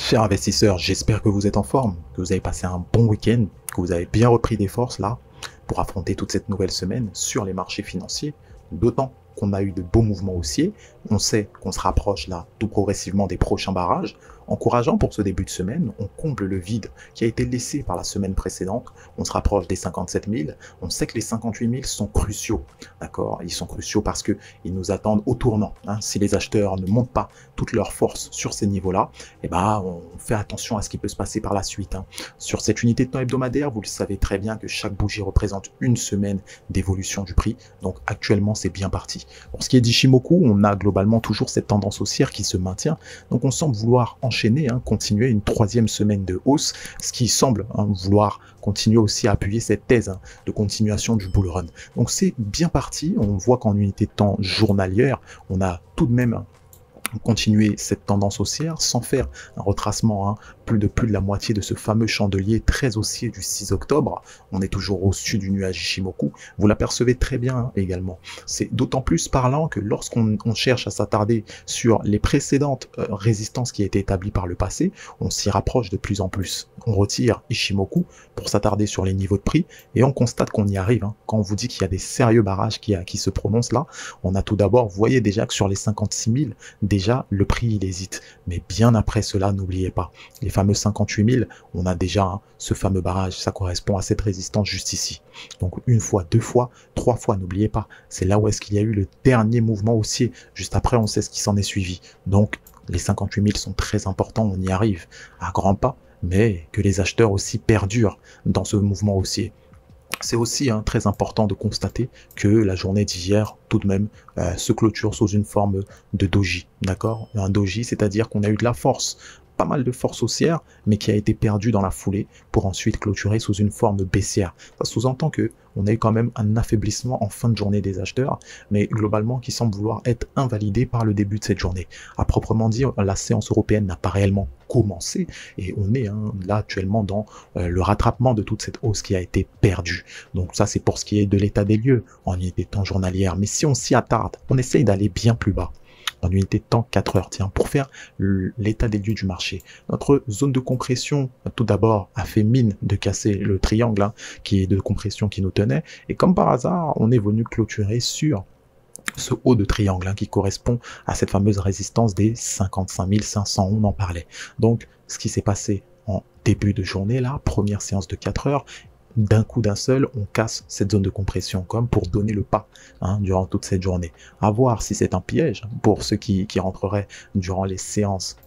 Chers investisseurs, j'espère que vous êtes en forme, que vous avez passé un bon week-end, que vous avez bien repris des forces là pour affronter toute cette nouvelle semaine sur les marchés financiers, d'autant qu'on a eu de beaux mouvements haussiers. On sait qu'on se rapproche là tout progressivement des prochains barrages. Encourageant pour ce début de semaine, on comble le vide qui a été laissé par la semaine précédente. On se rapproche des 57 000. On sait que les 58 000 sont cruciaux, d'accord? Ils sont cruciaux parce que ils nous attendent au tournant. Si les acheteurs ne montent pas toute leur force sur ces niveaux-là, on fait attention à ce qui peut se passer par la suite. Sur cette unité de temps hebdomadaire, vous le savez très bien que chaque bougie représente une semaine d'évolution du prix. Donc actuellement, c'est bien parti. Pour ce qui est d'Ichimoku, on a globalement toujours cette tendance haussière qui se maintient. Donc on semble vouloir enchaîner, continuer une troisième semaine de hausse, ce qui semble vouloir continuer aussi à appuyer cette thèse de continuation du bull run. Donc c'est bien parti. On voit qu'en unité de temps journalière, on a tout de même continuer cette tendance haussière sans faire un retracement, plus de la moitié de ce fameux chandelier très haussier du 6 octobre. On est toujours au-dessus du nuage Ichimoku. Vous l'apercevez très bien également. C'est d'autant plus parlant que lorsqu'on cherche à s'attarder sur les précédentes résistances qui étaient établies par le passé, on s'y rapproche de plus en plus. On retire Ichimoku pour s'attarder sur les niveaux de prix et on constate qu'on y arrive. Quand on vous dit qu'il y a des sérieux barrages qui se prononcent là, on a tout d'abord, vous voyez déjà que sur les 56 000, déjà le prix il hésite. Mais bien après cela, n'oubliez pas, les fameux 58 000, on a déjà ce fameux barrage, ça correspond à cette résistance juste ici. Donc une fois, deux fois, trois fois, n'oubliez pas, c'est là où est-ce qu'il y a eu le dernier mouvement haussier. Juste après, on sait ce qui s'en est suivi. Donc les 58 000 sont très importants, on y arrive à grands pas, mais que les acheteurs aussi perdurent dans ce mouvement haussier. C'est aussi très important de constater que la journée d'hier, tout de même, se clôture sous une forme de doji, d'accord? Un doji, c'est-à-dire qu'on a eu de la force, pas mal de force haussière, mais qui a été perdue dans la foulée pour ensuite clôturer sous une forme baissière. Ça sous-entend que on a eu quand même un affaiblissement en fin de journée des acheteurs, mais globalement qui semble vouloir être invalidé par le début de cette journée. À proprement dire, la séance européenne n'a pas réellement commencé et on est là actuellement dans le rattrapement de toute cette hausse qui a été perdue. Donc ça, c'est pour ce qui est de l'état des lieux en unité de temps journalière. Mais si on s'y attarde, on essaye d'aller bien plus bas. En unité de temps 4 heures, tiens, pour faire l'état des lieux du marché. Notre zone de compression, tout d'abord, a fait mine de casser le triangle qui est de compression qui nous tenait, et comme par hasard, on est venu clôturer sur ce haut de triangle qui correspond à cette fameuse résistance des 55 500, on en parlait. Donc, ce qui s'est passé en début de journée, là, première séance de 4 heures, d'un coup d'un seul, on casse cette zone de compression comme pour donner le pas durant toute cette journée. À voir si c'est un piège pour ceux qui rentreraient durant les séances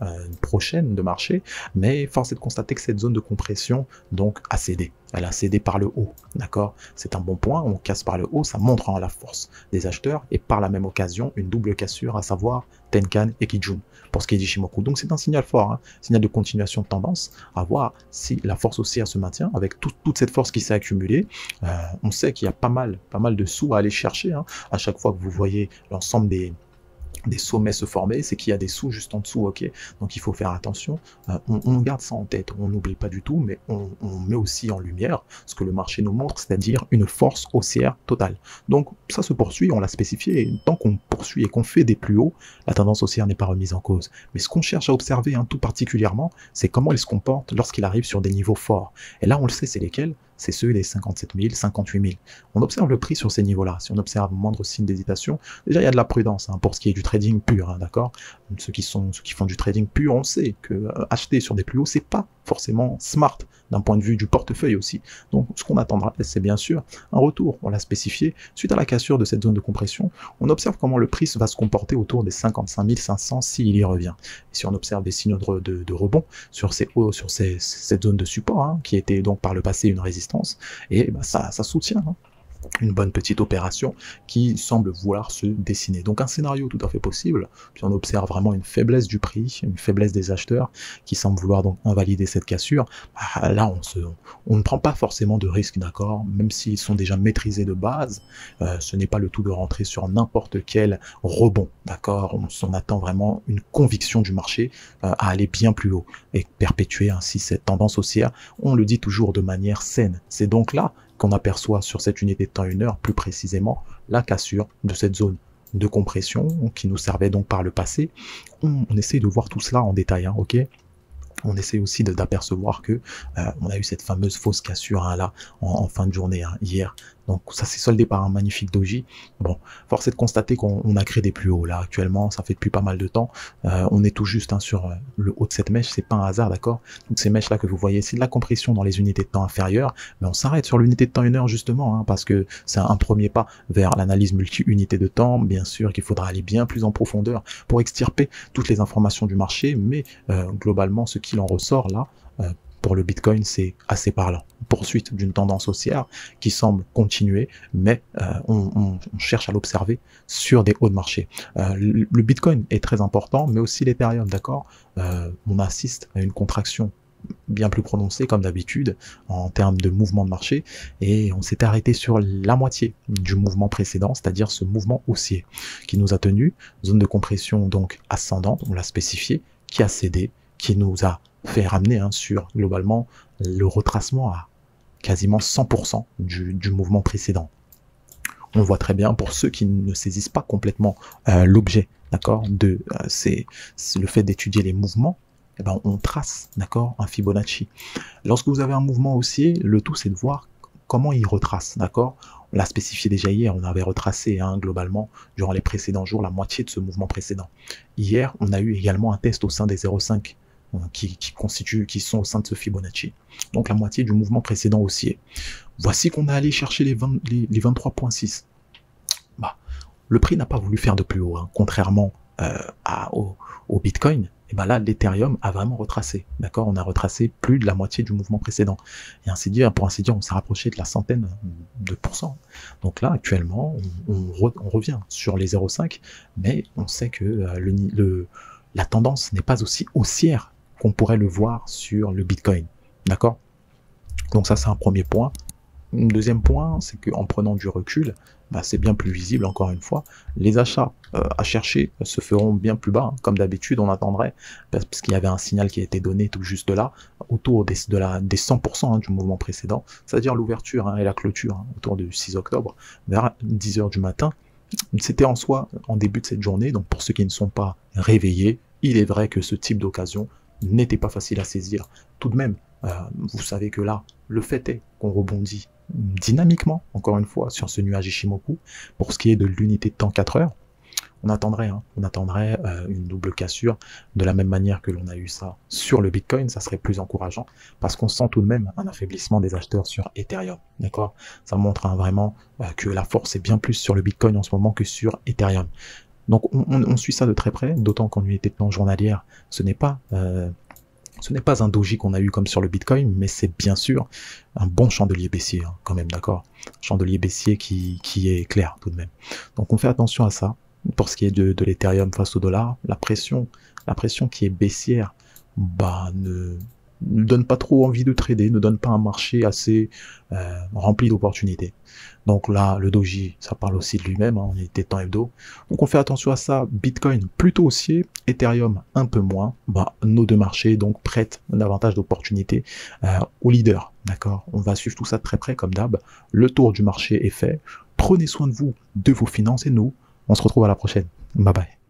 prochaines de marché, mais force est de constater que cette zone de compression donc a cédé. Elle a cédé par le haut, d'accord? C'est un bon point, on casse par le haut, ça montre la force des acheteurs et par la même occasion, une double cassure, à savoir Tenkan et Kijun, pour ce qui est d'Ichimoku. Donc c'est un signal fort, signal de continuation de tendance, à voir si la force haussière se maintient avec toute cette force qui s'est accumulée. On sait qu'il y a pas mal de sous à aller chercher, à chaque fois que vous voyez l'ensemble des sommets se former, c'est qu'il y a des sous juste en dessous, ok? Donc il faut faire attention, on garde ça en tête, on n'oublie pas du tout, mais on met aussi en lumière ce que le marché nous montre, c'est-à-dire une force haussière totale. Donc ça se poursuit, on l'a spécifié, et tant qu'on poursuit et qu'on fait des plus hauts, la tendance haussière n'est pas remise en cause. Mais ce qu'on cherche à observer tout particulièrement, c'est comment il se comporte lorsqu'il arrive sur des niveaux forts. Et là on le sait, c'est lesquels? C'est ceux des 57 000, 58 000. On observe le prix sur ces niveaux-là. Si on observe moindre signe d'hésitation, déjà il y a de la prudence pour ce qui est du trading pur, d'accord? Ceux qui font du trading pur, on sait que acheter sur des plus hauts, c'est pas forcément smart d'un point de vue du portefeuille aussi. Donc ce qu'on attendra, c'est bien sûr un retour, on l'a spécifié, suite à la cassure de cette zone de compression, on observe comment le prix va se comporter autour des 55 500 s'il y revient. Et si on observe des signaux de rebond sur ces hauts, sur cette zone de support, qui était donc par le passé une résistance, et ça soutient une bonne petite opération qui semble vouloir se dessiner. Donc un scénario tout à fait possible, puis on observe vraiment une faiblesse du prix, une faiblesse des acheteurs qui semblent vouloir donc invalider cette cassure. Là on ne prend pas forcément de risque, d'accord, même s'ils sont déjà maîtrisés de base, ce n'est pas le tout de rentrer sur n'importe quel rebond, d'accord, on attend vraiment une conviction du marché à aller bien plus haut et perpétuer ainsi cette tendance haussière, on le dit toujours de manière saine. C'est donc là qu'on aperçoit sur cette unité de temps 1 heure, plus précisément, la cassure de cette zone de compression qui nous servait donc par le passé. On essaye de voir tout cela en détail, ok? on essaie aussi d'apercevoir que on a eu cette fameuse fausse cassure hein, là en fin de journée hein, hier. Donc ça s'est soldé par un magnifique doji. Bon, force est de constater qu'on a créé des plus hauts là actuellement. Ça fait depuis pas mal de temps. On est tout juste hein, sur le haut de cette mèche. C'est pas un hasard, d'accord. Toutes ces mèches là que vous voyez, c'est de la compression dans les unités de temps inférieures. Mais on s'arrête sur l'unité de temps 1 heure justement hein, parce que c'est un premier pas vers l'analyse multi-unité de temps. Bien sûr qu'il faudra aller bien plus en profondeur pour extirper toutes les informations du marché, mais globalement ce qu'il en ressort là pour le Bitcoin, c'est assez parlant. Poursuite d'une tendance haussière qui semble continuer, mais on cherche à l'observer sur des hauts de marché. Le Bitcoin est très important, mais aussi l'Ethereum, d'accord. On assiste à une contraction bien plus prononcée comme d'habitude en termes de mouvement de marché, et on s'était arrêté sur la moitié du mouvement précédent, c'est-à-dire ce mouvement haussier qui nous a tenu, zone de compression donc ascendante, on l'a spécifié, qui a cédé, qui nous a fait ramener hein, sur globalement le retracement à quasiment 100% du mouvement précédent. On voit très bien pour ceux qui ne saisissent pas complètement l'objet, d'accord, de c'est le fait d'étudier les mouvements. Eh ben, on trace, d'accord, un Fibonacci. Lorsque vous avez un mouvement haussier, le tout c'est de voir comment il retrace, d'accord. On l'a spécifié déjà hier, on avait retracé hein, globalement durant les précédents jours la moitié de ce mouvement précédent. Hier, on a eu également un test au sein des 0,5 qui sont au sein de ce Fibonacci. Donc la moitié du mouvement précédent haussier. Voici qu'on a allé chercher les 23,6. Bah, le prix n'a pas voulu faire de plus haut, hein. Contrairement au Bitcoin. Et ben là, l'Ethereum a vraiment retracé. D'accord, on a retracé plus de la moitié du mouvement précédent. Et ainsi dire, pour ainsi dire, on s'est rapproché de la centaine de pourcents. Donc là, actuellement, on revient sur les 0,5, mais on sait que la tendance n'est pas aussi haussière qu'on pourrait le voir sur le Bitcoin. D'accord? Donc ça, c'est un premier point. Un deuxième point, c'est qu'en prenant du recul, bah, c'est bien plus visible, encore une fois. Les achats à chercher se feront bien plus bas, hein. Comme d'habitude, on attendrait, parce qu'il y avait un signal qui a été donné tout juste là, autour des 100% hein, du mouvement précédent, c'est-à-dire l'ouverture hein, et la clôture, hein, autour du 6 octobre, vers 10 h du matin. C'était en soi en début de cette journée, donc pour ceux qui ne sont pas réveillés, il est vrai que ce type d'occasion n'était pas facile à saisir. Tout de même, vous savez que là, le fait est qu'on rebondit dynamiquement, encore une fois, sur ce nuage Ishimoku. Pour ce qui est de l'unité de temps 4 heures, on attendrait une double cassure de la même manière que l'on a eu ça sur le Bitcoin. Ça serait plus encourageant parce qu'on sent tout de même un affaiblissement des acheteurs sur Ethereum. D'accord, ça montre hein, vraiment que la force est bien plus sur le Bitcoin en ce moment que sur Ethereum. Donc on suit ça de très près, d'autant qu'en unité de temps journalière, ce n'est pas un doji qu'on a eu comme sur le Bitcoin, mais c'est bien sûr un bon chandelier baissier, hein, quand même, d'accord. Chandelier baissier qui est clair tout de même. Donc on fait attention à ça. Pour ce qui est de l'Ethereum face au dollar, la pression qui est baissière, bah, ne donne pas trop envie de trader, ne donne pas un marché assez rempli d'opportunités. Donc là, le doji, ça parle aussi de lui-même, hein, on était temps hebdo. Donc on fait attention à ça. Bitcoin plutôt haussier, Ethereum un peu moins. Bah, nos deux marchés donc prêtent davantage d'opportunités aux leaders. D'accord, on va suivre tout ça de très près comme d'hab. Le tour du marché est fait. Prenez soin de vous, de vos finances et nous, on se retrouve à la prochaine. Bye bye.